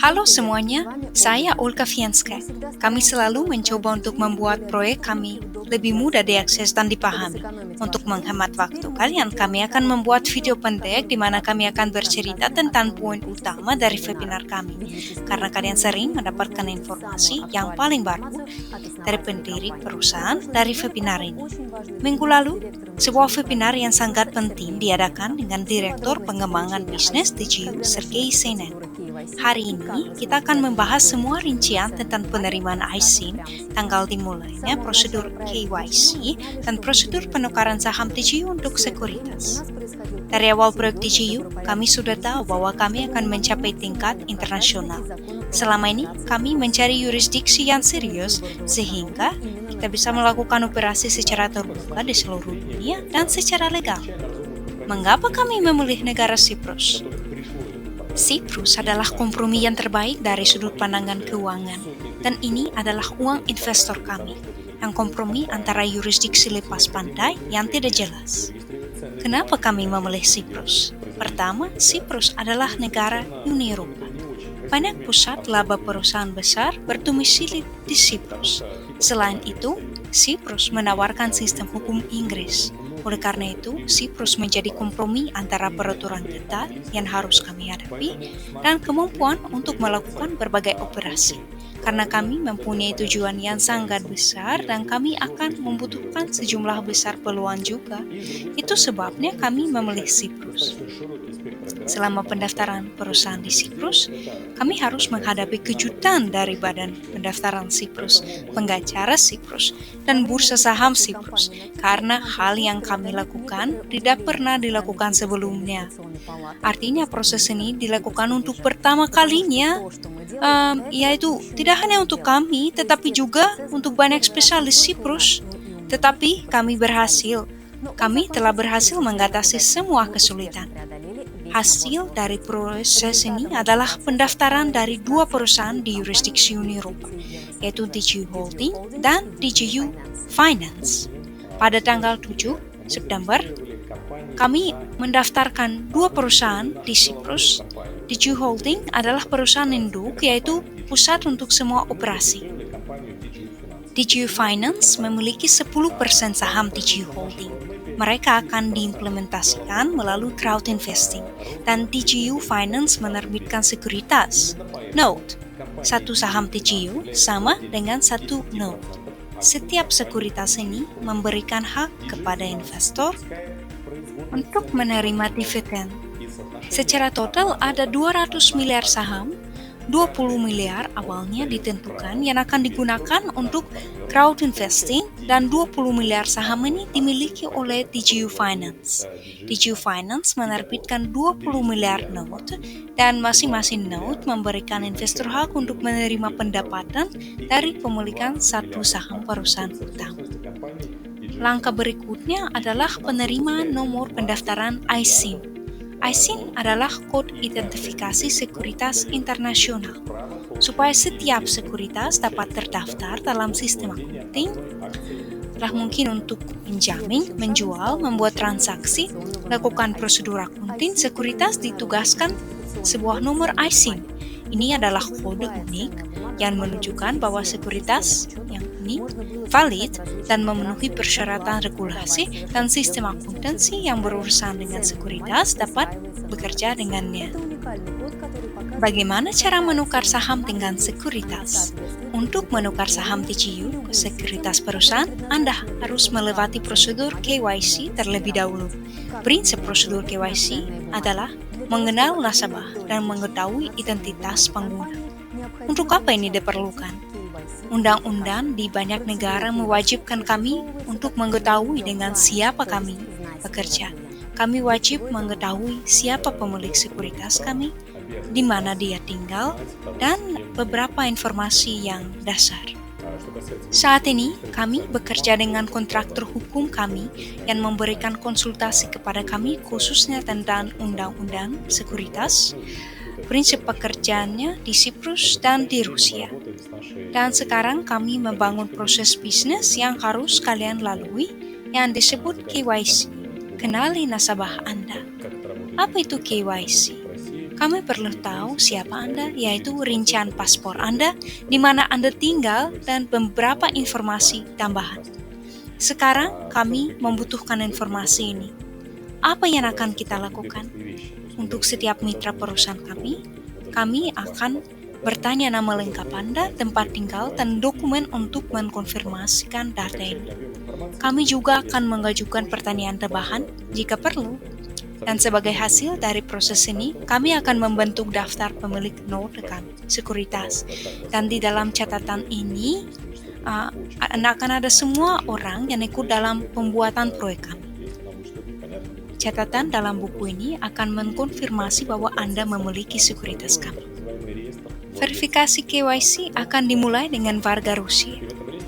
Halo semuanya, saya Olga Fianska. Kami selalu mencoba untuk membuat proyek kami lebih mudah diakses dan dipahami. Untuk menghemat waktu kalian, kami akan membuat video pendek di mana kami akan bercerita tentang poin utama dari webinar kami. Karena kalian sering mendapatkan informasi yang paling baru dari pendiri perusahaan dari webinar ini. Minggu lalu, sebuah webinar yang sangat penting diadakan dengan Direktur Pengembangan Bisnis DGU, Sergei Senin. Hari ini, kita akan membahas semua rincian tentang penerimaan ISIN, tanggal dimulainya prosedur KYC, dan prosedur penukaran saham DGU untuk sekuritas. Dari awal proyek DGU, kami sudah tahu bahwa kami akan mencapai tingkat internasional. Selama ini, kami mencari yurisdiksi yang serius, sehingga kita bisa melakukan operasi secara terbuka di seluruh dunia dan secara legal. Mengapa kami memilih negara Siprus? Siprus adalah kompromi yang terbaik dari sudut pandangan keuangan, dan ini adalah uang investor kami, yang kompromi antara yurisdiksi lepas pantai yang tidak jelas. Kenapa kami memilih Siprus? Pertama, Siprus adalah negara Uni Eropa. Banyak pusat laba perusahaan besar berdomisili di Siprus. Selain itu, Siprus menawarkan sistem hukum Inggris. Oleh karena itu, Siprus menjadi kompromi antara peraturan ketat yang harus kami hadapi dan kemampuan untuk melakukan berbagai operasi. Karena kami mempunyai tujuan yang sangat besar dan kami akan membutuhkan sejumlah besar peluang juga. Itu sebabnya kami memilih Siprus. Selama pendaftaran perusahaan di Siprus, kami harus menghadapi kejutan dari Badan Pendaftaran Siprus, pengacara Siprus, dan Bursa Saham Siprus, karena hal yang kami lakukan tidak pernah dilakukan sebelumnya. Artinya proses ini dilakukan untuk pertama kalinya, yaitu tidak hanya untuk kami, tetapi juga untuk banyak spesialis Siprus. Tetapi kami berhasil. Kami telah berhasil mengatasi semua kesulitan. Hasil dari proses ini adalah pendaftaran dari dua perusahaan di yurisdiksi Uni Eropa, yaitu DGU Holding dan DGU Finance. Pada tanggal 7 September, kami mendaftarkan dua perusahaan di Siprus. DGU Holding adalah perusahaan induk, yaitu pusat untuk semua operasi. DGU Finance memiliki 10% saham DGU Holding. Mereka akan diimplementasikan melalui crowd investing, dan DGU Finance menerbitkan sekuritas. Note, satu saham DGU sama dengan satu note. Setiap sekuritas ini memberikan hak kepada investor untuk menerima dividen. Secara total ada 200 miliar saham, 20 miliar awalnya ditentukan yang akan digunakan untuk crowd investing, dan 20 miliar saham ini dimiliki oleh DGU Finance. DGU Finance menerbitkan 20 miliar note, dan masing-masing note memberikan investor hak untuk menerima pendapatan dari pemilikan satu saham perusahaan utama. Langkah berikutnya adalah penerimaan nomor pendaftaran ISIN. ISIN adalah kode identifikasi sekuritas internasional. Supaya setiap sekuritas dapat terdaftar dalam sistem akunting, telah mungkin untuk menjamin, menjual, membuat transaksi, lakukan prosedur akunting, sekuritas ditugaskan sebuah nomor ISIN. Ini adalah kode unik yang menunjukkan bahwa sekuritas yang ini valid dan memenuhi persyaratan regulasi dan sistem akuntansi yang berurusan dengan sekuritas dapat bekerja dengannya. Bagaimana cara menukar saham dengan sekuritas? Untuk menukar saham DGU ke sekuritas perusahaan, Anda harus melewati prosedur KYC terlebih dahulu. Prinsip prosedur KYC adalah mengenal nasabah dan mengetahui identitas pengguna. Untuk apa ini diperlukan? Undang-undang di banyak negara mewajibkan kami untuk mengetahui dengan siapa kami bekerja. Kami wajib mengetahui siapa pemilik sekuritas kami, di mana dia tinggal, dan beberapa informasi yang dasar. Saat ini, kami bekerja dengan kontraktor hukum kami yang memberikan konsultasi kepada kami khususnya tentang undang-undang sekuritas, prinsip pekerjaannya di Siprus dan di Rusia. Dan sekarang kami membangun proses bisnis yang harus kalian lalui yang disebut KYC. Kenali nasabah Anda. Apa itu KYC? Kami perlu tahu siapa Anda, yaitu rincian paspor Anda, di mana Anda tinggal, dan beberapa informasi tambahan. Sekarang kami membutuhkan informasi ini. Apa yang akan kita lakukan? Untuk setiap mitra perusahaan kami akan bertanya nama lengkap Anda, tempat tinggal, dan dokumen untuk mengkonfirmasikan data ini. Kami juga akan mengajukan pertanyaan tambahan jika perlu. Dan sebagai hasil dari proses ini, kami akan membentuk daftar pemilik node kami, sekuritas. Dan di dalam catatan ini, akan ada semua orang yang ikut dalam pembuatan proyek kami. Catatan dalam buku ini akan mengkonfirmasi bahwa Anda memiliki sekuritas kami. Verifikasi KYC akan dimulai dengan warga Rusia.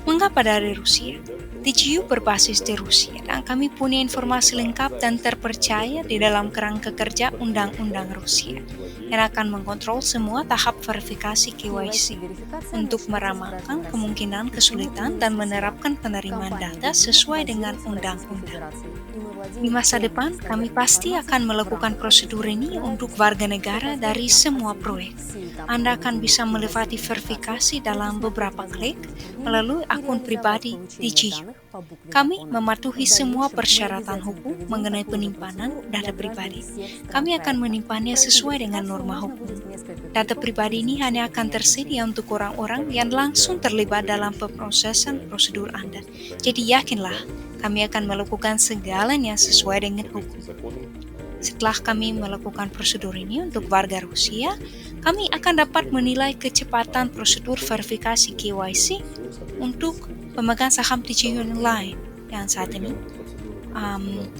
Mengapa dari Rusia? TGU berbasis di Rusia dan kami punya informasi lengkap dan terpercaya di dalam kerangka kerja Undang-Undang Rusia yang akan mengontrol semua tahap verifikasi KYC untuk meramalkan kemungkinan kesulitan dan menerapkan penerimaan data sesuai dengan undang-undang. Di masa depan, kami pasti akan melakukan prosedur ini untuk warga negara dari semua proyek. Anda akan bisa melewati verifikasi dalam beberapa klik melalui akun pribadi TGU. Kami mematuhi semua persyaratan hukum mengenai penyimpanan data pribadi. Kami akan menyimpannya sesuai dengan norma hukum. Data pribadi ini hanya akan tersedia untuk orang-orang yang langsung terlibat dalam pemrosesan prosedur Anda. Jadi yakinlah, kami akan melakukan segalanya sesuai dengan hukum. Setelah kami melakukan prosedur ini untuk warga Rusia, kami akan dapat menilai kecepatan prosedur verifikasi KYC untuk pemegang saham TGU yang lain yang saat ini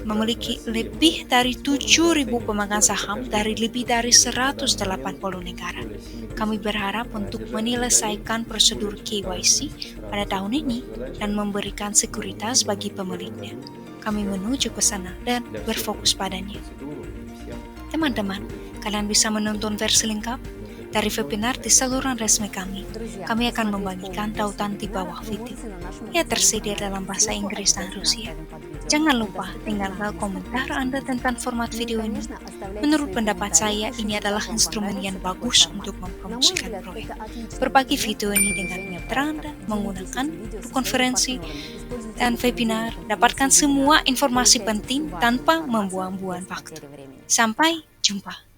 memiliki lebih dari 7.000 pemegang saham dari lebih dari 180 negara. Kami berharap untuk menyelesaikan prosedur KYC pada tahun ini dan memberikan sekuritas bagi pemiliknya. Kami menuju ke sana dan berfokus padanya. Teman-teman, kalian bisa menonton versi lengkap dari webinar di saluran resmi kami. Kami akan membagikan tautan di bawah video. Ia tersedia dalam bahasa Inggris dan Rusia. Jangan lupa tinggalkan komentar Anda tentang format video ini. Menurut pendapat saya, ini adalah instrumen yang bagus untuk mempromosikan proyek. Berbagi video ini dengan mitra Anda menggunakan konferensi dan webinar. Dapatkan semua informasi penting tanpa membuang-buang waktu. Sampai jumpa.